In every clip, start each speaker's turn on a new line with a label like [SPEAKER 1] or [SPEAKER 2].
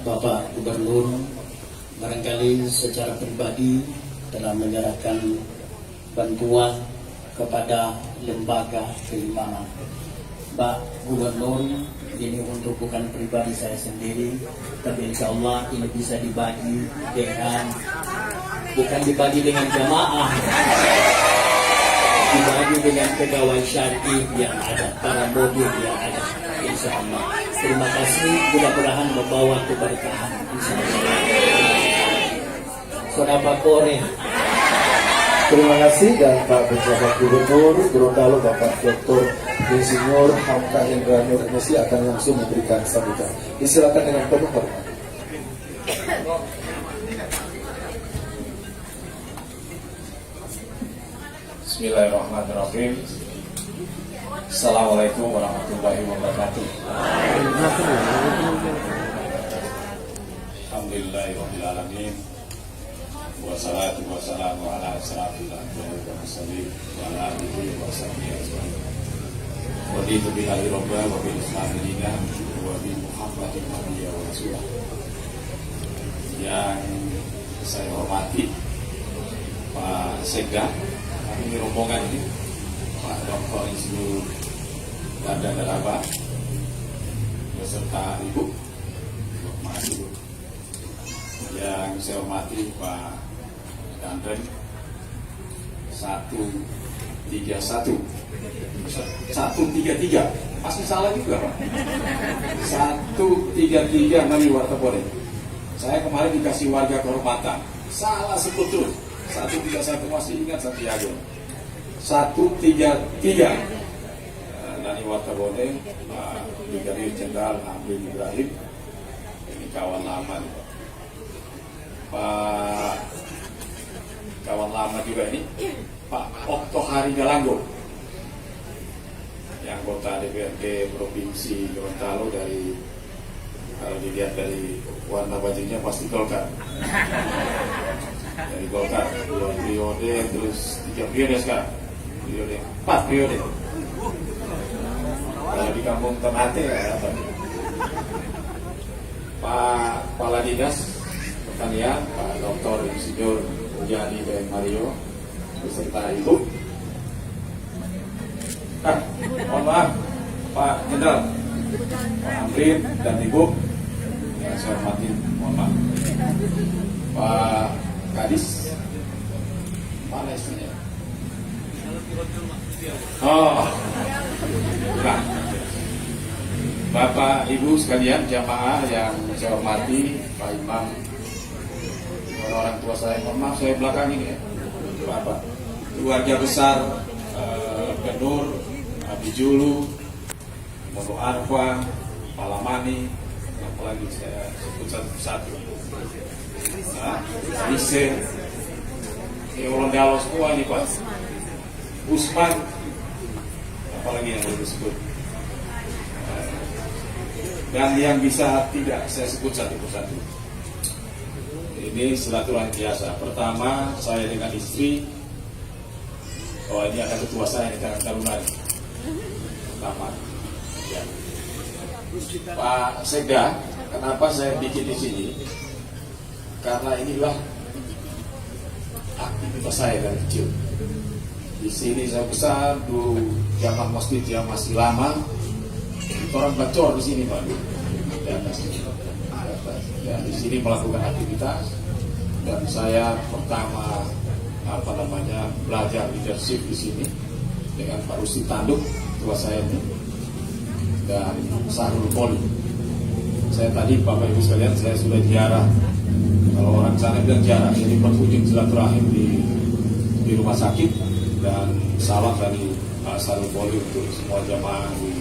[SPEAKER 1] Bapak Gubernur barangkali secara pribadi telah menyerahkan bantuan kepada lembaga keimanan. Pak Gubernur, ini untuk bukan pribadi saya sendiri, tapi insya Allah ini bisa dibagi dengan, bukan dibagi dengan jamaah, dibagi dengan pegawai syar'i yang ada, para mobil yang ada, insya Allah. Terima kasih, mudah-mudahan membawa keberkahan, insya Allah. Saudara Kore.
[SPEAKER 2] Terima kasih, dan Pak Pejabat Gubernur Gorontalo Bapak Dr. Insinyur Hamka Indra Nur MC akan langsung memberikan sambutan. Disilakan dengan penuh hormat.
[SPEAKER 3] Bismillahirrahmanirrahim. Assalamualaikum warahmatullahi wabarakatuh. Alhamdulillahirrahmanirrahim. Wassalatu wassalamu ala asyrafil anbiya'i wal mursalin wa ala alihi wa sahbihi ajma'in. Raditu billahi rabban wa bil islami dinan wa bi Muhammadin nabiyyan wa rasulah. Yang saya hormati Pak Sekda, ini rombongan ini Pak Dr. Insinyur Dada Daraba beserta Ibu. Ibu. Yang saya hormati Pak Dandren 133 masih salah juga Pak. 133 Mali Wartapore. Saya kemarin dikasih warga kehormatan, salah sebut terus. 131 masih ingat Santiago. 133 Nani Wartabone, Pak Brigadir Jenderal Hamid Ibrahim. Ini kawan lama nih, Pak, kawan lama juga ini Pak Okto Hari Galanggo, yang anggota DPRD Provinsi Gorontalo. Dari, kalau dilihat dari warna bajunya pasti Golkar. Dari Golkar 2 periode, terus 3 periode sekarang, 4 periode. Kalau di kampung Ternate ya, Pak Kepala Dinas Pertanian Pak Dr. Insinyur Mujani dan Mario beserta Ibu. Mohon maaf Pak Jenderal, Pak Amrin dan Ibu yang saya hormati, mohon maaf. Pak Kadis, mana istrinya? Oh, nah, Bapak Ibu sekalian jamaah yang saya hormati, Pak Imam, orang tua saya, mohon maaf saya belakang ini ya, Bapak, keluarga besar Benur, Abi Julu, Mono Arfa, Palamani, apalagi saya sebut satu-satu. Ise, Olondalo semua ini Pak. Usman, apalagi yang boleh disebut. Dan yang bisa tidak saya sebut satu persatu. Ini silaturahmi biasa. Pertama, saya dengan istri. Oh, ini akan ketua saya di Karang Taruna. Pertama, ya. Pak Sekda, kenapa saya bikin di sini? Karena inilah aktivitas saya dari kecil. Di sini saya besar, dulu zaman masjid yang masih lama, orang bacor di sini Pak. Dan di sini melakukan aktivitas, dan saya pertama belajar leadership di sini dengan Pak Rusti Tanduk, tua saya ini, dan Sahrul Poli. Saya tadi Bapak Ibu sekalian, saya sudah ziarah. Kalau orang sana bilang ziarah, jadi berkunjung silaturahim di rumah sakit, dan salam dari Pak Sahrul Poli untuk semua jamaah di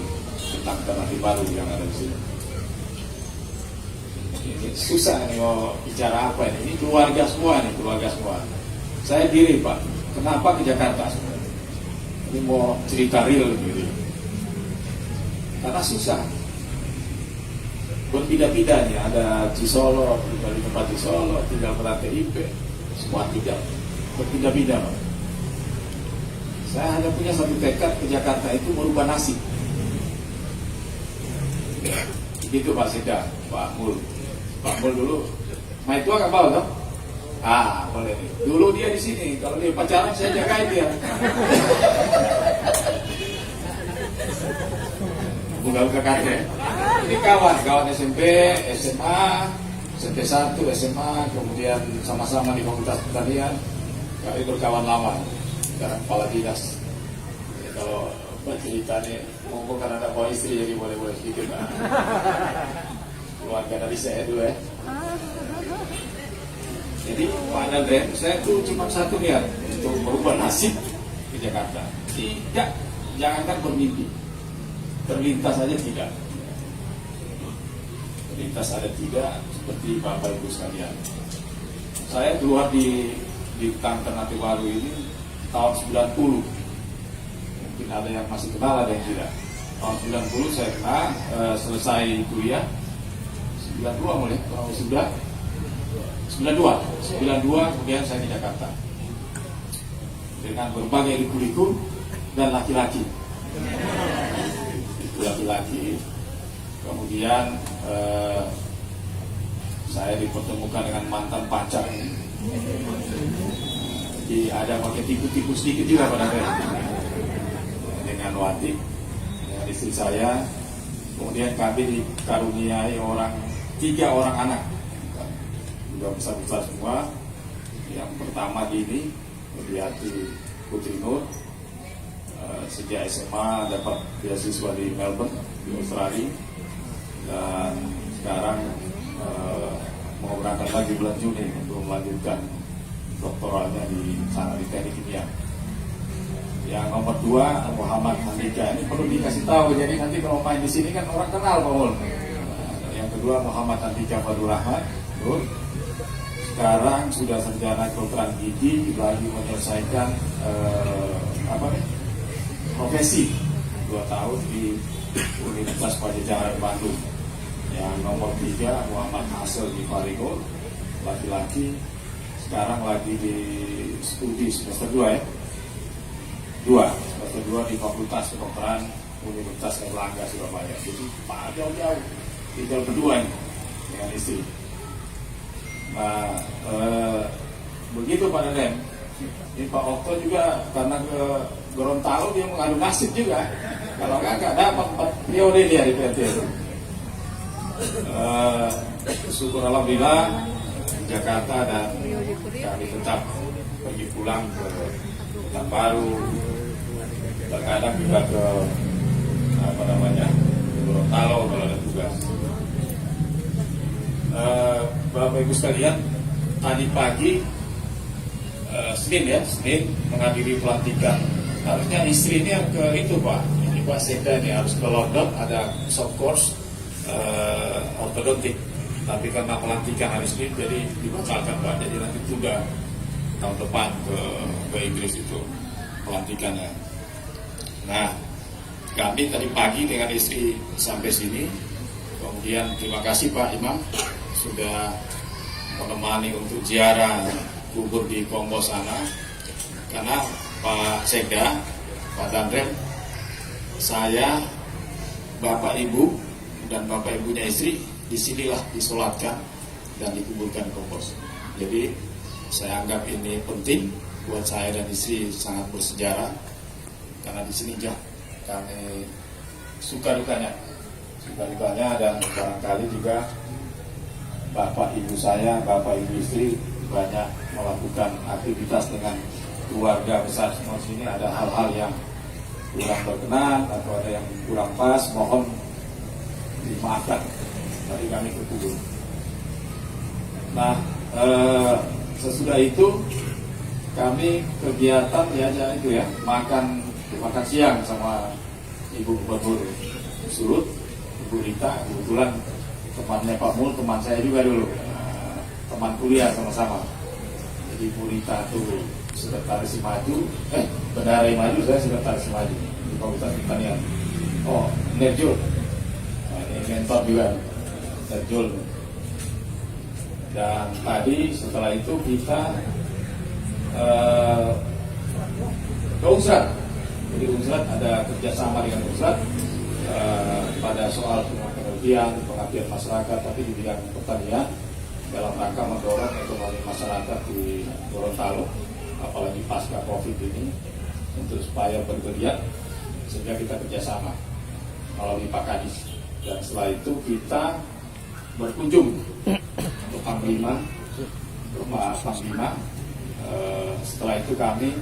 [SPEAKER 3] tentang Ternate Baru yang ada di sini. Ini susah nih mau bicara apa ini. Ini keluarga semua nih, keluarga semua. Saya diri Pak, kenapa ke Jakarta? Ini mau cerita real gitu. Karena susah. Berpindah-pindah nih, ada Cisolo, tinggal di tempat Cisolo, tinggal Ternate IP, semua tidak. Berpindah-pindah Pak. Saya hanya punya satu tekad, ke Jakarta itu merubah nasib. Begitu Pak Sekda, Pak Mul. Pak Mul dulu. Main tua nggak mau toh? Ah, boleh nih. Dulu dia di sini. Kalau dia pacaran saya jagain dia. Buka kakek. Ini kawan SMP, SMA, SMP 1, SMA, kemudian sama-sama di Fakultas Pertanian. Kami berkawan lama. Sekarang kepala dinas. Jadi kalau buat cerita nih, mumpung karena ada bawa istri jadi boleh-boleh sedikit. Nah. Keluarga dari saya dulu ya. Jadi Pak Dandrem, saya tuh cuma satu niat untuk merubah nasib di Jakarta. Tidak, jangankan bermimpi, terlintas saja tidak. Terlintas saja tidak, seperti Bapak Ibu sekalian. Saya keluar di Alternatif Baru ini tahun 90. Mungkin ada yang masih kenal, ada yang tidak. Tahun 90 saya kenal, selesai kuliah. 92 mulai, kalau sudah 92 kemudian saya di Jakarta dengan berbagai liku-liku dan laki-laki. Itu laki-laki. Kemudian saya dipertemukan dengan mantan pacar ini. Jadi ada pakai tipu-tipu sedikit juga pada saya. Dengan Wati, dengan istri saya. Kemudian kami dikaruniai 3 orang anak. Juga besar-besar semua. Yang pertama Dini Rudiati Putri Nur, sejak SMA dapat beasiswa di Melbourne di Australia, dan sekarang mau berangkat lagi bulan Juni untuk melanjutkan doktoralnya di sana di Teknik Kimia. Yang nomor 2 Muhammad Andika, ini perlu dikasih tahu, jadi nanti kalau main di sini kan orang kenal Pak Mul. Yang kedua Muhammad Andika Fadul Rahman, sekarang sudah sarjana kedokteran gigi, lagi menyelesaikan profesi 2 tahun di Universitas Pajajaran Bandung. Yang nomor 3 Muhammad Hasil di Farigol, laki-laki, sekarang lagi di studi semester 2 ya. Semester 2 di Fakultas Kedokteran Universitas Erlangga Surabaya. Jadi jauh-jauh tinggal berdua ini dengan istri. Nah, begitu Pak Dandrem. Ini Pak Okto juga karena ke Gorontalo dia mengadu nasib juga. Kalau nggak dapat 4 periode dia di PT. Syukur alhamdulillah di Jakarta, dan kami tetap pergi pulang ke Pekanbaru, terkadang juga ke Gorontalo kalau ada tugas. Bapak Ibu sekalian, tadi pagi Senin menghadiri pelantikan. Harusnya istri ini yang ke itu Pak, ini Pak Sekda ini harus ke London, ada short course ortodontik, tapi karena pelantikan hari Senin jadi dibatalkan Pak. Jadi nanti tunda tahun depan ke Inggris itu pelantikannya. Nah, kami tadi pagi dengan istri sampai sini. Kemudian terima kasih Pak Imam sudah menemani untuk ziarah kubur di Kombo sana, karena Pak Sekda, Pak Dandrem, saya, Bapak Ibu dan Bapak Ibunya istri disinilah disolatkan dan dikuburkan Kompos. Jadi saya anggap ini penting buat saya dan istri, sangat bersejarah, karena di sini kami suka dukanya, dan barangkali juga Bapak Ibu saya, Bapak Ibu istri banyak melakukan aktivitas dengan keluarga besar semua sini. Ada hal-hal yang kurang berkenan atau ada yang kurang pas, mohon dimaafkan dari kami ke kubur. Nah, sesudah itu kami kegiatan itu ya, makan siang sama Ibu Gubernur Sulut, Ibu Rita, kebetulan temannya Pak Mul, teman saya juga dulu, teman kuliah sama-sama. Jadi Bu Rita itu sekretaris Maju, Bendahara Maju, saya sekretaris Maju di Fakultas Pertanian. Oh, Nerjul, ini mentor juga, Nerjul. Dan tadi setelah itu kita ke Unsrat. Jadi Unsrat ada kerjasama dengan Unsrat pada soal pengabdian masyarakat, tapi di bidang pertanian dalam rangka mendorong ekonomi masyarakat di Gorontalo, apalagi pasca Covid ini, untuk supaya bergeliat, sehingga kita kerjasama melalui Pak Kadis. Dan setelah itu kita berkunjung ke Panglima, rumah Panglima. Setelah itu kami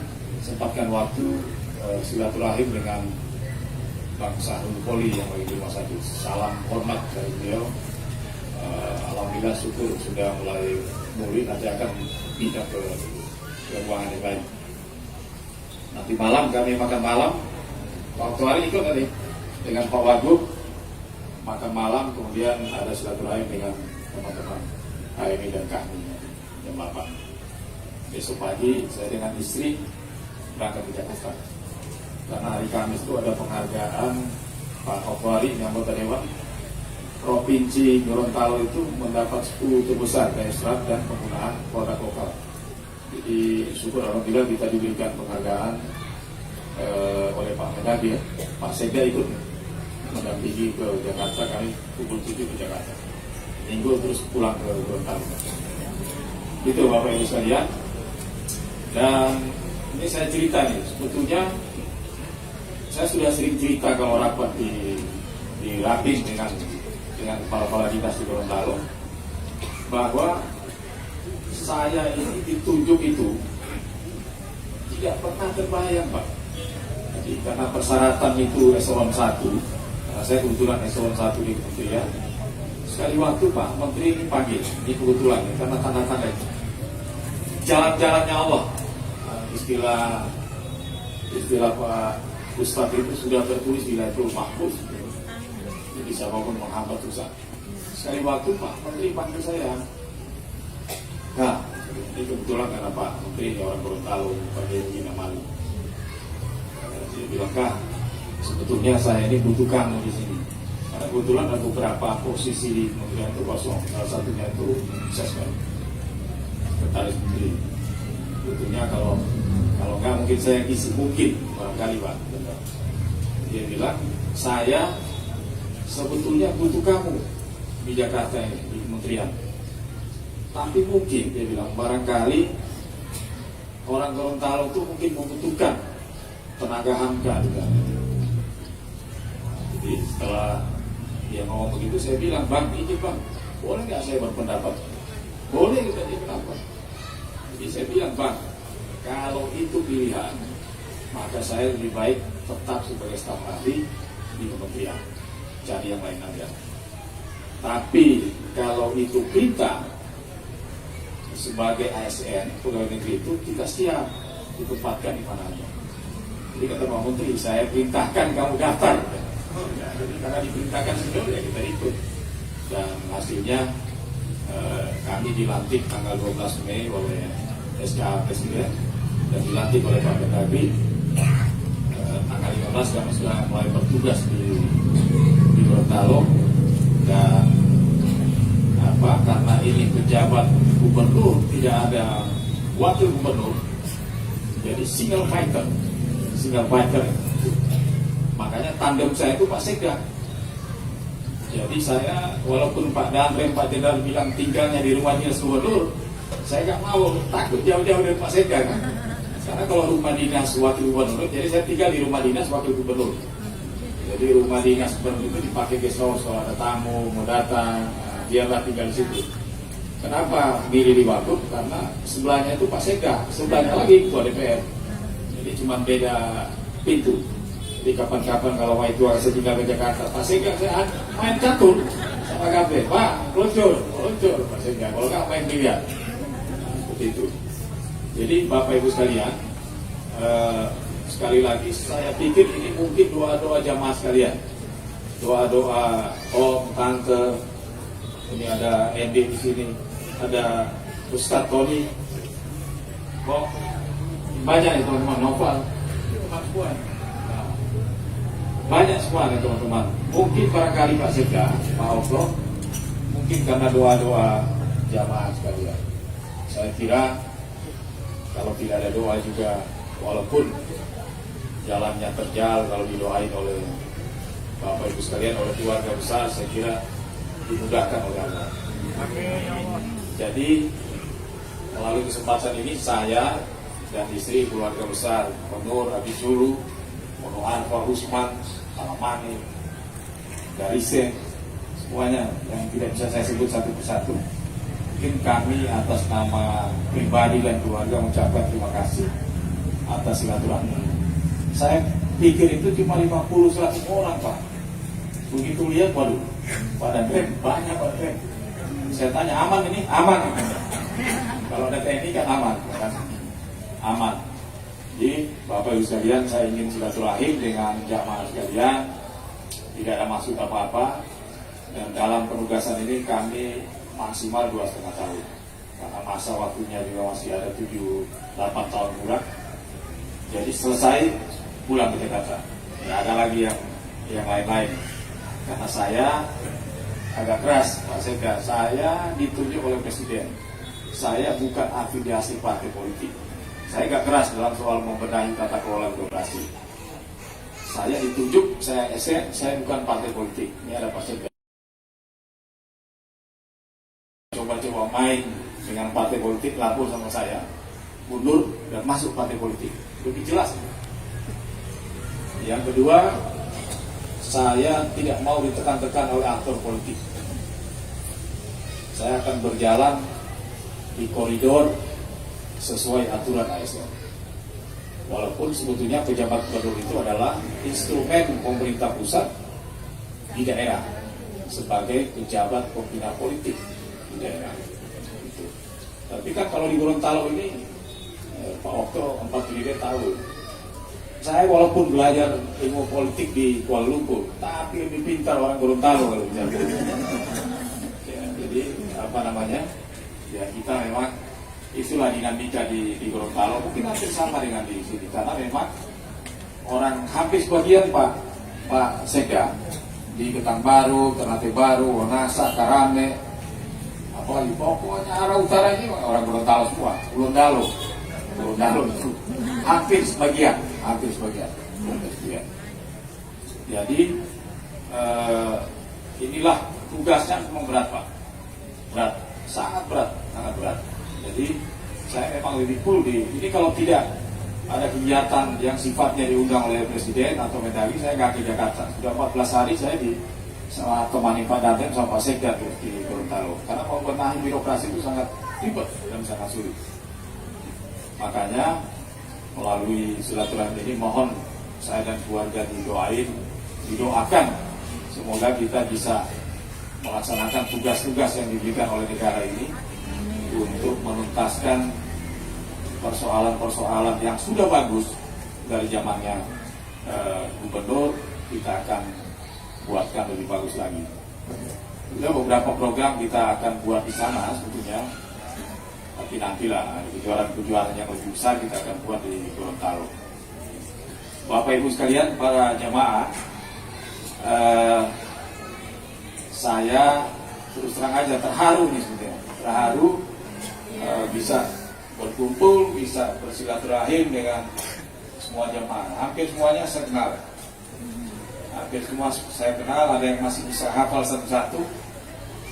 [SPEAKER 3] sempatkan waktu silaturahim dengan Bang Sahrul Poli yang lagi di rumah sakit. Salam hormat dari beliau. Alhamdulillah syukur sudah mulai pulih, nanti akan pindah ke ruangan yang lain. Nanti malam kami makan malam, waktu hari ikut tadi dengan Pak Wagub makan malam, kemudian ada silaturahim dengan teman-teman HMI dan kami jam 8. Besok pagi saya dengan istri berangkat ke Jakarta, karena hari Kamis itu ada penghargaan Pak Okwari yang anggota Dewan Provinsi Gorontalo itu mendapat 10 terbesar Daesrat dan penggunaan produk lokal. Jadi syukur alhamdulillah kita diberikan penghargaan oleh Pak Mendagri, Pak Sekda ikut mendampingi ke Jakarta, kami pukul 7 ke Jakarta, minggu terus pulang ke Gorontalo. Itu Bapak Ibu sekalian. Dan ini saya cerita nih, sebetulnya saya sudah sering cerita kalau rapat di Rapim dengan kepala-kepala dinas di Gorontalo, bahwa saya ini ditunjuk itu tidak pernah terbayang, Pak. Jadi karena persyaratan itu eselon 1, karena saya kebetulan eselon 1 di kementerian, sekali waktu Pak Menteri ini panggil, ini kebetulan karena tanda-tanda itu jalan-jalannya Allah, istilah Pak Ustadz itu sudah tertulis di Lauhul Mahfuz. Jadi siapapun menghambat susah. Sekali waktu Pak Menteri panggil saya. Nah, ini kebetulan karena Pak Menteri ini orang Gorontalo, Pak Dewi Namali. Dia bilang, Kak, sebetulnya saya ini butuh kamu di sini. Karena kebetulan ada beberapa posisi di kementerian itu kosong. Salah satunya itu sekretaris menteri. Sebetulnya kalau nggak mungkin saya isi, mungkin barangkali Pak. Dia bilang, saya sebetulnya butuh kamu di Jakarta ini, di kementerian. Tapi mungkin, dia bilang, barangkali orang Gorontalo itu mungkin membutuhkan tenaga hamka juga. Jadi setelah dia ngomong begitu, saya bilang, Bang, ini Bang, boleh nggak saya berpendapat? Boleh kita berpendapat. Jadi saya bilang, Bang, kalau itu pilihan, maka saya lebih baik tetap sebagai staf ahli di kementerian, cari yang lain aja. Tapi kalau itu kita sebagai ASN, pegawai negeri itu, kita siap ditempatkan di mana aja. Jadi kata Pak Menteri, saya perintahkan kamu daftar. Ya, jadi karena diperintahkan sebelumnya kita ikut. Dan hasilnya kami dilantik tanggal 12 Mei oleh SK Presiden dan dilantik oleh Pak Mendagri. Tanggal 15 kami sudah mulai bertugas di Gorontalo. Dan karena ini pejabat gubernur, tidak ada wakil gubernur, jadi single fighter. Makanya tandem saya itu Pak Sekda. Jadi saya, walaupun Pak Danrem, Pak Jenderal bilang tinggalnya di rumah dinas gubernur, saya nggak mau, takut jauh-jauh dari Pak Sekda kan. Karena kalau rumah dinas wakil gubernur, jadi saya tinggal di rumah dinas wakil gubernur. Jadi rumah dinas gubernur itu dipakai guest house kalau ada tamu mau datang, biarlah tinggal di situ. Kenapa milih di Wagub? Karena sebelahnya itu Pak Sekda, sebelahnya lagi Ketua DPR. Jadi cuma beda pintu. Jadi kapan-kapan kalau Pak itu saya tinggal ke Jakarta, Pak Sekda saya main catur sama KP, Pak, luncur Pak Sekda. Kalau nggak main biliar. Seperti itu. Jadi Bapak Ibu sekalian, sekali lagi saya pikir ini mungkin doa-doa jamaah sekalian, doa-doa om, tante. Ini ada Endi di sini, ada Ustadz Tony, kok banyak nih teman-teman, Noval, nah, banyak semua nih teman-teman. Mungkin barangkali Pak Sekda, Pak Oklo, mungkin karena doa-doa jamaah sekalian. Saya kira kalau tidak ada doa juga, walaupun jalannya terjal, kalau didoain oleh Bapak Ibu sekalian, oleh keluarga besar, saya kira dimudahkan oleh Allah. Jadi melalui kesempatan ini saya dan istri keluarga besar Nur Abidulu, Nur Anwar Usman, Alamani, Garise, semuanya yang tidak bisa saya sebut satu persatu. Mungkin kami atas nama pribadi dan keluarga mengucapkan terima kasih atas silaturahmi. Saya pikir itu cuma 50-100 orang, Pak. Begitu lihat, waduh, pada banyak pada tren. Saya tanya, aman ini? Aman. Kalau ada TNI kan aman, kan? Aman. Jadi Bapak Ibu sekalian, saya ingin silaturahim dengan jamaah sekalian. Tidak ada maksud apa-apa. Dan dalam penugasan ini kami maksimal 2,5 tahun. Karena masa waktunya juga masih ada 7-8 tahun kurang. Jadi selesai pulang ke Jakarta. Tidak ada lagi yang lain-lain. Karena saya agak keras, Pak Sekda, saya ditunjuk oleh Presiden. Saya bukan afiliasi partai politik. Saya agak keras dalam soal membenahi tata kelola birokrasi. Saya ditunjuk, saya SN, saya bukan partai politik. Ini ada Pak Sekda. Coba-coba main dengan partai politik, lapor sama saya, mundur dan masuk partai politik. Lebih jelas. Yang kedua, saya tidak mau ditekan-tekan oleh aktor politik. Saya akan berjalan di koridor sesuai aturan ASN. Walaupun sebetulnya pejabat gubernur itu adalah instrumen pemerintah pusat di daerah sebagai pejabat pembina politik di daerah. Gitu. Tapi kan kalau di Gorontalo ini, Pak Okto 4 tahu. Saya walaupun belajar ilmu politik di Kuala Lumpur, tapi lebih pintar orang Gorontalo kalau bicara. Ya, jadi apa namanya? Ya kita memang itulah dinamika di Gorontalo. Mungkin hampir sama dengan di sini karena memang orang hampir sebagian Pak Sekda di Ketangbaru, Ternate Baru, Wonasa, Karame, apalagi pokoknya arah utara ini orang Gorontalo semua, Gorontalo itu hampir sebagian. Jadi inilah tugasnya memang berat, Pak. Sangat berat. Jadi saya memang lebih cool ini kalau tidak ada kegiatan yang sifatnya diundang oleh Presiden atau Mendagri, saya nggak ke Jakarta. Sudah 14 hari saya sama temani Pak Danten sama Pak Sekda di Gorontalo. Karena membenahi birokrasi itu sangat ribet dan sangat sulit. Makanya melalui silaturahmi ini mohon saya dan keluarga didoakan semoga kita bisa melaksanakan tugas-tugas yang diberikan oleh negara ini untuk menuntaskan persoalan-persoalan yang sudah bagus dari zamannya gubernur, kita akan buatkan lebih bagus lagi. Juga beberapa program kita akan buat di sana sebetulnya. Tapi nantilah kejuaraan yang lebih besar kita akan buat di Gorontalo. Bapak Ibu sekalian, para jamaah, saya terus terang aja terharu nih sebetulnya. Terharu bisa berkumpul, bisa bersilaturahim dengan semua jamaah. Hampir semuanya saya kenal. Hampir semua saya kenal, ada yang masih bisa hafal satu-satu,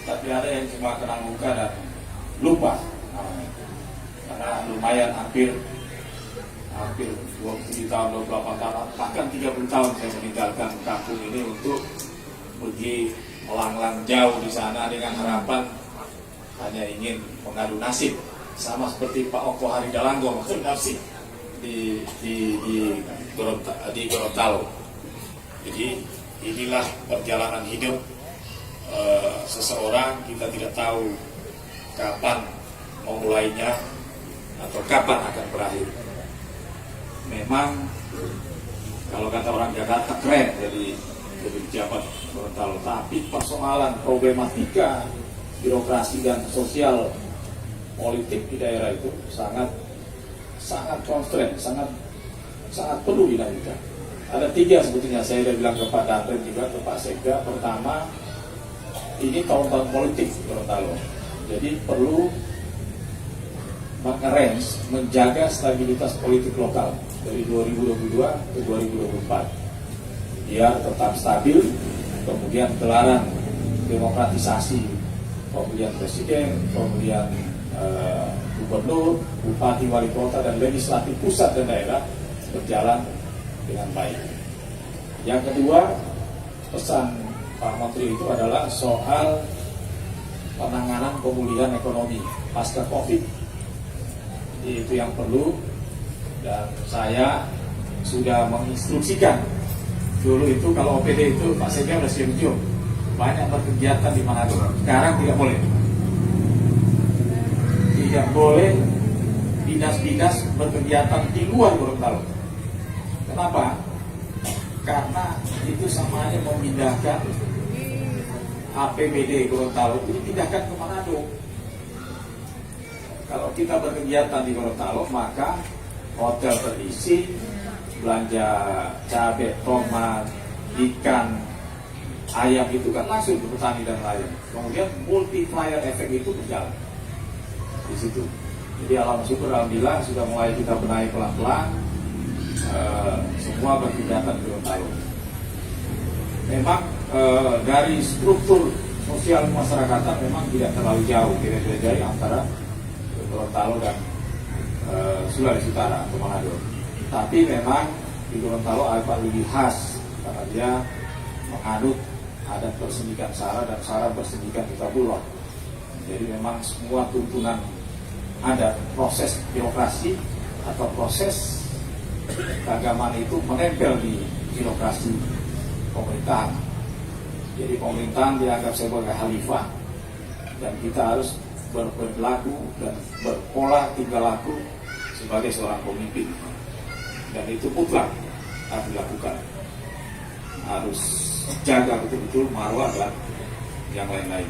[SPEAKER 3] tapi ada yang cuma kenal muka dan lupa. Karena lumayan hampir 27 tahun, 28 tahun, bahkan 30 tahun saya meninggalkan kampung ini untuk pergi melanglang jauh di sana dengan harapan hanya ingin mengadu nasib sama seperti Pak Okto Haridalango mengadu nasib di Gorontalo. Jadi inilah perjalanan hidup seseorang, kita tidak tahu kapan memulainya atau kapan akan berakhir. Memang kalau kata orang Jakarta keren jadi pejabat Gorontalo, tapi persoalan problematika birokrasi dan sosial politik di daerah itu sangat konstrain, sangat perlu dinamika. Ada 3 sebetulnya saya sudah bilang ke Pak Danten juga ke Pak Sekda. Pertama, ini tahun-tahun politik Gorontalo, jadi perlu menjaga stabilitas politik lokal dari 2022 ke 2024. biar tetap stabil, kemudian gelaran demokratisasi pemilihan presiden, pemilihan gubernur, bupati, wali kota, dan legislatif pusat dan daerah berjalan dengan baik. Yang kedua, pesan Pak Menteri itu adalah soal penanganan pemulihan ekonomi pasca COVID. Itu yang perlu, dan saya sudah menginstruksikan. Dulu itu kalau OPD itu Pak Sekda sudah siap-siap banyak berkegiatan di Manado. Sekarang tidak boleh. Tidak boleh dinas-dinas berkegiatan di luar Gorontalo. Kenapa? Karena itu sama aja memindahkan APBD Gorontalo itu dipindahkan ke Manado. Kalau kita berkegiatan di Gorontalo, maka hotel terisi, belanja cabai, tomat, ikan, ayam itu kan langsung ke petani dan nelayan. Kemudian multiplier efek itu berjalan di situ. Jadi alhamdulillah sudah mulai kita benahi pelan-pelan semua berkegiatan di Gorontalo. Memang dari struktur sosial masyarakatan memang tidak terlalu jauh, tidak jauh antara Gorontalo dan Sulawesi Utara atau Manado. Tapi memang di Gorontalo agak lebih khas karena dia menganut adat persendikan Sara dan Sara persendikan Kitabullah. Jadi memang semua tuntunan ada proses birokrasi atau proses keagamaan itu menempel di birokrasi pemerintahan. Jadi pemerintahan dianggap sebagai khalifah dan kita harus berperilaku dan berpola tingkah laku sebagai seorang pemimpin, dan itu mutlak harus dilakukan. Harus jaga betul-betul marwah dan yang lain-lain.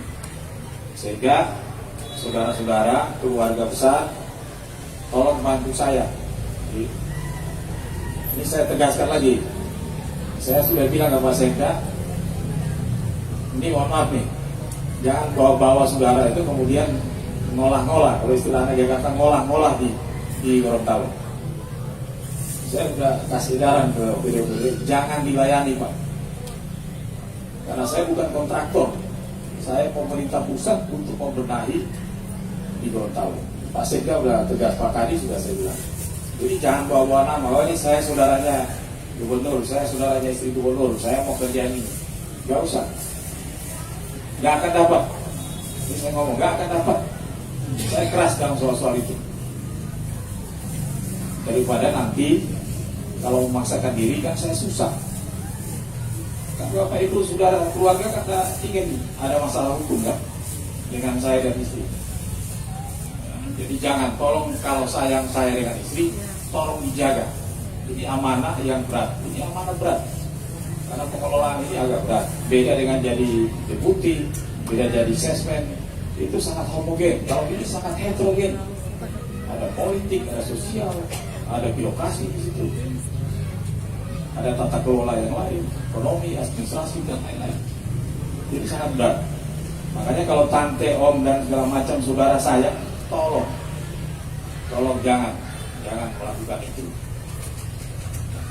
[SPEAKER 3] Sehingga saudara-saudara, keluarga besar, tolong bantu saya. Ini saya tegaskan lagi. Saya sudah bilang ke Pak Sekda, ini mohon maaf nih, jangan bawa-bawa saudara itu kemudian ngolah-ngolah, kalau istilahnya Jakarta ngolah-ngolah di Gorontalo. Saya sudah kasih edaran ke PD, jangan dilayani Pak. Karena saya bukan kontraktor, saya pemerintah pusat untuk membenahi di Gorontalo. Pak Sekda sudah tegas, Pak Kadi sudah saya bilang. Jadi jangan bawa-bawa nama, oh ini saya saudaranya gubernur, saya saudaranya istri gubernur, saya mau kerja ini. Gak usah. Gak akan dapat. Ini saya ngomong, gak akan dapat. Saya keras dalam soal-soal itu. Daripada nanti kalau memaksakan diri kan saya susah. Kan Bapak Ibu saudara keluarga kata ingin ada masalah hukum kan dengan saya dan istri. Jadi jangan, tolong kalau sayang saya dengan istri, tolong dijaga. Ini amanah yang berat, ini amanah berat. Karena pengelolaan ini agak berat. Beda dengan jadi deputi, beda jadi sesmen, itu sangat homogen. Kalau ini sangat heterogen. Ada politik, ada sosial, ada birokrasi di situ. Ada tata kelola yang lain, ekonomi, administrasi dan lain-lain. Jadi sangat berat. Makanya kalau tante, om dan segala macam saudara saya, tolong jangan melakukan itu.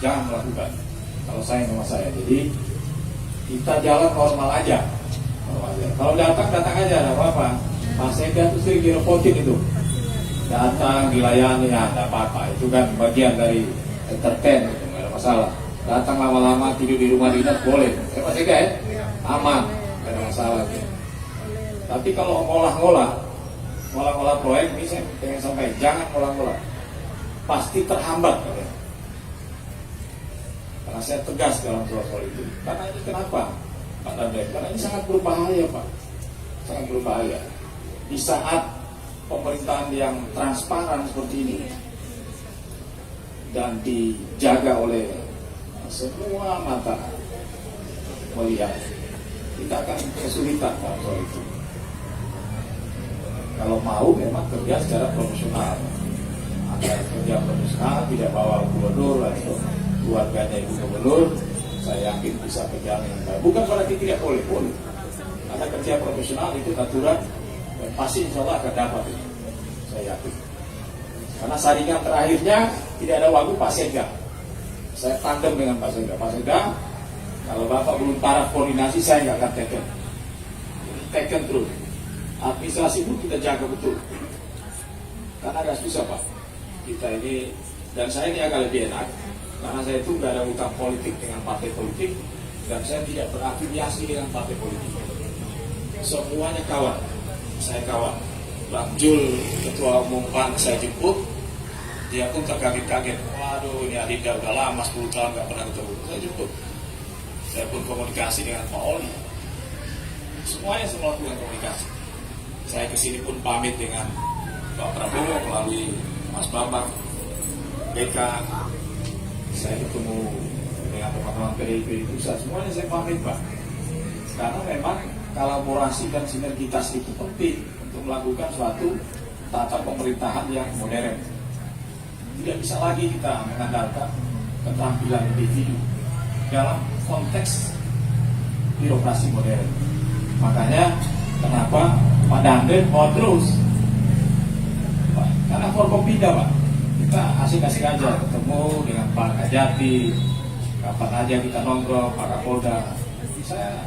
[SPEAKER 3] Jangan melakukan. Kalau saya sama saya, jadi kita jalan normal aja. Kalau datang aja, ada apa-apa. Pak Sekda itu sering direpotin itu. Datang dilayani, ya ada apa-apa. Itu kan bagian dari entertain, itu nggak ada masalah. Datang lama-lama tidur di rumah dinas boleh. Pak Sekda ya, aman, nggak ada masalah. Tapi kalau ngolah-ngolah proyek ini saya pengen sampaikan, jangan ngolah-ngolah. Pasti terhambat. Karena saya tegas dalam soal itu. Karena ini kenapa, Pak Dandek? Karena ini sangat berbahaya, Pak. Sangat berbahaya. Di saat pemerintahan yang transparan seperti ini dan dijaga oleh semua mata melihat, kita akan kesulitan dalam soal itu. Kalau mau memang kerja secara profesional, agar kerja profesional, tidak bawa gubernur atau keluarganya ibu gubernur, saya yakin bisa berjalan dengan baik. Bukan berarti tidak boleh. Karena kerja profesional itu aturan dan pasti insya Allah akan dapat itu. Saya yakin. Karena saringan terakhirnya tidak ada Wagub Pak Sekda. Saya tandem dengan Pak Sekda. Pak Sekda Kalau Bapak belum taraf koordinasi, saya nggak akan taken. Taken terus. Administrasi pun kita jaga betul. Karena agak susah Pak. Kita ini, dan saya ini agak lebih enak. Karena saya itu nggak ada utang politik dengan partai politik. Dan saya tidak berafiliasi dengan partai politik. Semuanya kawan. Saya kawan. Bang Jul, Ketua Umum PAN, saya jemput. Dia pun terkaget-kaget. Waduh, ini Adinda udah lama 10 tahun nggak pernah ketemu. Saya jemput. Saya pun komunikasi dengan Pak Oli. Semuanya semua melakukan komunikasi. Saya kesini pun pamit dengan Pak Prabowo melalui Mas Bambang, BK. Saya ketemu dengan teman-teman PDIP pusat. Semuanya saya pamit Pak. Karena memang kolaborasi dan sinergitas itu penting untuk melakukan suatu tata pemerintahan yang modern. Tidak bisa lagi kita mengandalkan keterampilan individu dalam konteks birokrasi modern. Makanya kenapa Pak Dandim mau terus? Karena Forkopimda Pak, kita asik-asik aja ketemu dengan Pak Kajati, kapan aja kita nongkrong, Pak Kapolda. Saya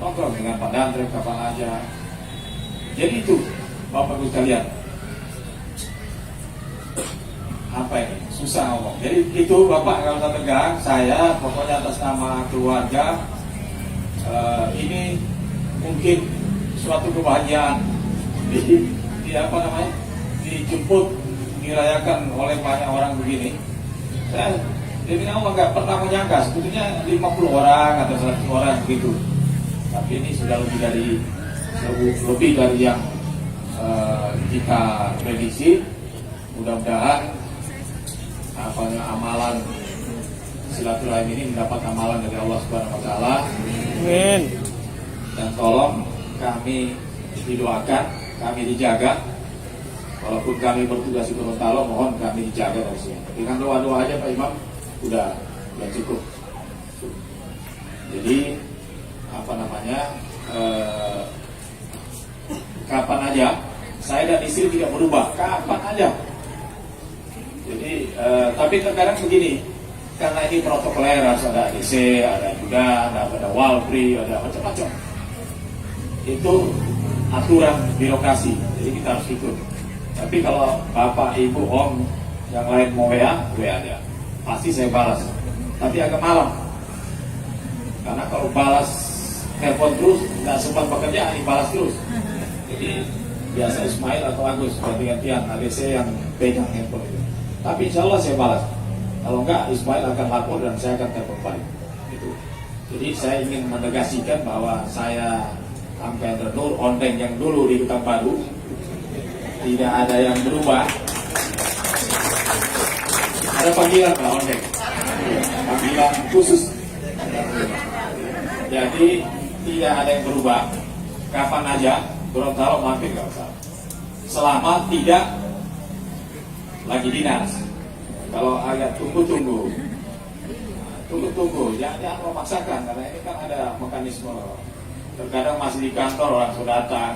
[SPEAKER 3] nongkrong dengan Pak Dandim kapan aja. Jadi itu Bapak Ibu sekalian. Apa ini? Susah ngomong. Jadi itu Bapak kalau saya tegang, saya pokoknya atas nama keluarga ini mungkin suatu kebahagiaan di apa namanya dijemput dirayakan oleh banyak orang begini. Saya jadi memang nggak pernah menyangka sebetulnya 50 orang atau 100 orang begitu. Tapi ini sudah lebih dari yang kita prediksi. Mudah-mudahan amalan silaturahim ini mendapat amalan dari Allah Subhanahu wa taala.
[SPEAKER 4] Amin.
[SPEAKER 3] Dan tolong kami didoakan, kami dijaga. Walaupun kami bertugas di Gorontalo, mohon kami dijaga dari sini. Dengan doa-doa aja Pak Imam udah cukup. Jadi apa namanya? Kapan aja saya dan istri tidak berubah, kapan aja. Jadi, tapi terkadang begini, karena ini protokoler, harus ada ADC, ada juga, ada Walpri, ada macam-macam. Itu aturan birokrasi, jadi kita harus ikut. Tapi kalau Bapak, Ibu, Om, yang lain mau WA aja. Pasti saya balas. Tapi agak malam. Karena kalau balas telepon terus, nggak sempat bekerja, balas terus. Jadi biasa Ismail atau Agus ganti-gantian ADC yang pegang handphone itu. Tapi insya Allah saya balas. Kalau enggak, Ismail akan lapor dan saya akan telepon balik. Gitu. Jadi saya ingin menegasikan bahwa saya sampai Nur Ondeng yang dulu di Hutan Baru tidak ada yang berubah. Ada panggilan Pak Ondeng, panggilan khusus. Jadi tidak ada yang berubah. Kapan aja Gorontalo mampir nggak usah. Selama tidak lagi dinas. Kalau agak tunggu, jangan memaksakan karena ini kan ada mekanisme. Terkadang masih di kantor orang sudah datang.